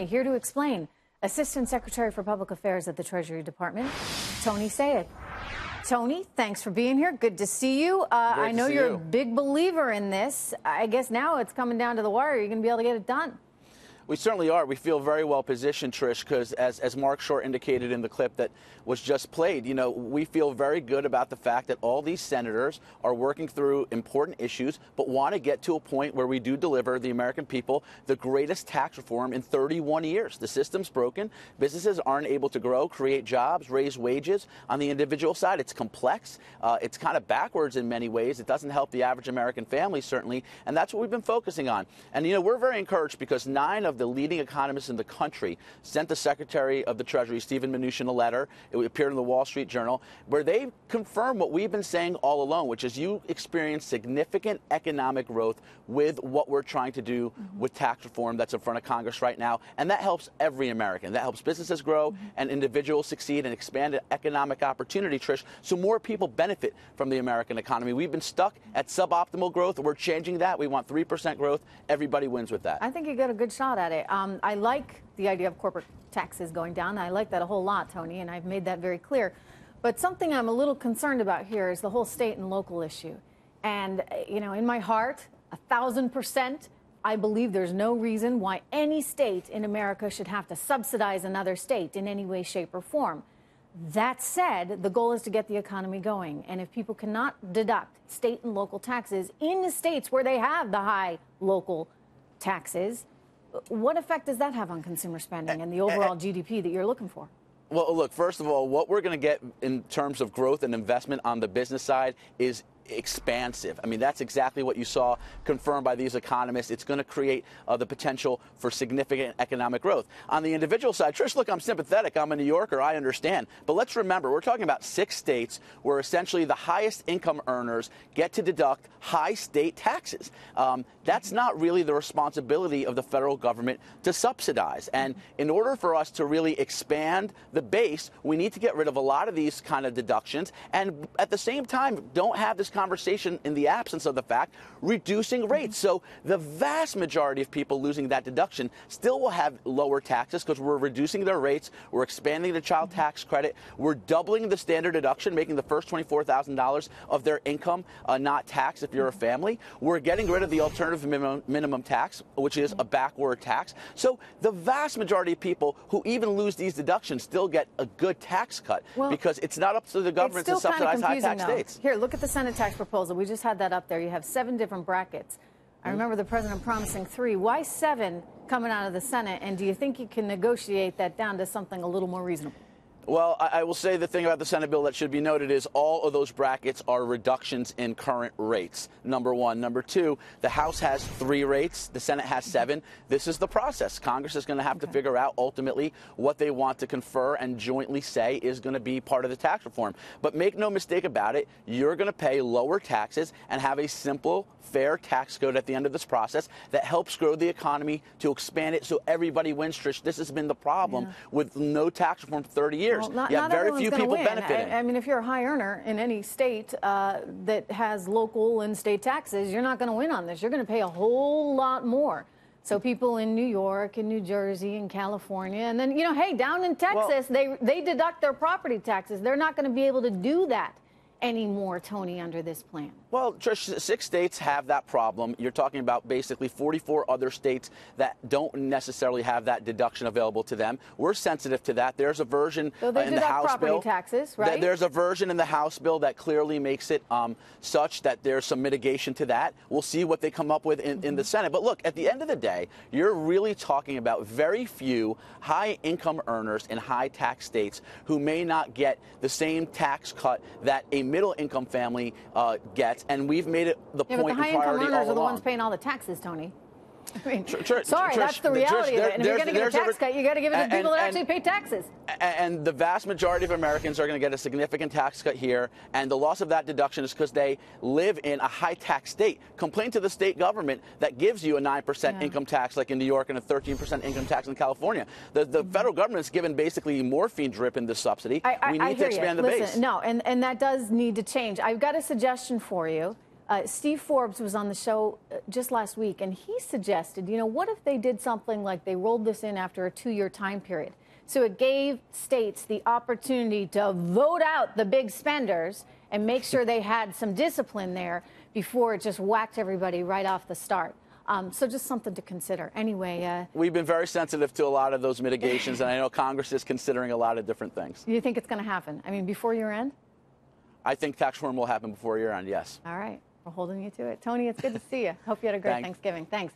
Here to explain, Assistant Secretary for Public Affairs at the Treasury Department, Tony Sayegh. Tony, thanks for being here. Good to see you. I know you're a big believer in this. I guess now it's coming down to the wire. You're going to be able to get it done. We certainly are. We feel very well positioned, Trish, because as Mark Short indicated in the clip that was just played, we feel very good about the fact that all these senators are working through important issues, but want to get to a point where we do deliver the American people the greatest tax reform in 31 years. The system's broken. Businesses aren't able to grow, create jobs, raise wages. On the individual side, it's complex. It's kind of backwards in many ways. It doesn't help the average American family, certainly, and that's what we've been focusing on. And, we're very encouraged because 9 of the leading economists in the country sent the Secretary of the Treasury, Steven Mnuchin, a letter. It appeared in the Wall Street Journal, where they confirm what we've been saying all along, which is you experience significant economic growth with what we're trying to do with tax reform that's in front of Congress right now. And that helps every American. That helps businesses grow and individuals succeed and expand economic opportunity, Trish, so more people benefit from the American economy. We've been stuck at suboptimal growth. We're changing that. We want 3% growth. Everybody wins with that. I think you got a good shot at it. I like the idea of corporate taxes going down. I like that a whole lot, Tony, and I've made that very clear. But something I'm a little concerned about here is the whole state and local issue. And, in my heart, 1,000%, I believe there's no reason why any state in America should have to subsidize another state in any way, shape, or form. That said, the goal is to get the economy going. And if people cannot deduct state and local taxes in the states where they have the high local taxes, what effect does that have on consumer spending and the overall GDP that you're looking for? Well, look, first of all, what we're going to get in terms of growth and investment on the business side is expansive. I mean, that's exactly what you saw confirmed by these economists. It's going to create the potential for significant economic growth. On the individual side, Trish, look, I'm sympathetic. I'm a New Yorker. I understand. But let's remember, we're talking about 6 states where essentially the highest income earners get to deduct high state taxes. That's not really the responsibility of the federal government to subsidize. And in order for us to really expand the base, we need to get rid of a lot of these kind of deductions. And at the same time, don't have this conversation in the absence of the fact reducing rates. So the vast majority of people losing that deduction still will have lower taxes because we're reducing their rates. We're expanding the child tax credit. We're doubling the standard deduction, making the first $24,000 of their income not taxed if you're a family. We're getting rid of the alternative minimum tax, which is a backward tax. So the vast majority of people who even lose these deductions still get a good tax cut because it's not up to the government to subsidize high tax states. Here, look at the Senate tax proposal. We just had that up there. You have 7 different brackets. I remember the president promising 3. Why 7 coming out of the Senate? And do you think you can negotiate that down to something a little more reasonable? Well, I will say the thing about the Senate bill that should be noted is all of those brackets are reductions in current rates, number one. Number two, the House has 3 rates. The Senate has 7. This is the process. Congress is going to have to figure out ultimately what they want to confer and jointly say is going to be part of the tax reform. But make no mistake about it, you're going to pay lower taxes and have a simple, fair tax code at the end of this process that helps grow the economy to expand it so everybody wins, Trish. This has been the problem with no tax reform for 30 years. Well, you have very few people benefiting. I mean, if you're a high earner in any state that has local and state taxes, you're not going to win on this. You're going to pay a whole lot more. So people in New York and New Jersey and California, and then, hey, down in Texas, they deduct their property taxes. They're not going to be able to do that anymore, Tony, under this plan. Well, Trish, 6 states have that problem. You're talking about basically 44 other states that don't necessarily have that deduction available to them. We're sensitive to that. There's a version in the House bill. Taxes, right? There's a version in the House bill that clearly makes it such that there's some mitigation to that. We'll see what they come up with in the Senate. But look, at the end of the day, you're really talking about very few high-income earners in high-tax states who may not get the same tax cut that a middle-income family gets. And we've made it the point and priority all along. But the high-income earners are the ones paying all the taxes, Tony. I mean, sorry, that's the reality of it. And if you're going to give a tax cut, you got to give it to people that actually pay taxes. And the vast majority of Americans are going to get a significant tax cut here. And the loss of that deduction is because they live in a high-tax state. Complain to the state government that gives you a 9% income tax like in New York and a 13% income tax in California. The federal government is given basically morphine drip in this subsidy. We need to expand the base. No, and that does need to change. I've got a suggestion for you. Steve Forbes was on the show just last week, and he suggested, you know, what if they did something like they rolled this in after a 2-year time period? So it gave states the opportunity to vote out the big spenders and make sure they had some discipline there before it just whacked everybody right off the start. So just something to consider. Anyway. We've been very sensitive to a lot of those mitigations, and I know Congress is considering a lot of different things. Do you think it's going to happen? I mean, before year end? I think tax reform will happen before year end, yes. All right. We're holding you to it. Tony, it's good to see you. Hope you had a great Thanks. Thanksgiving. Thanks.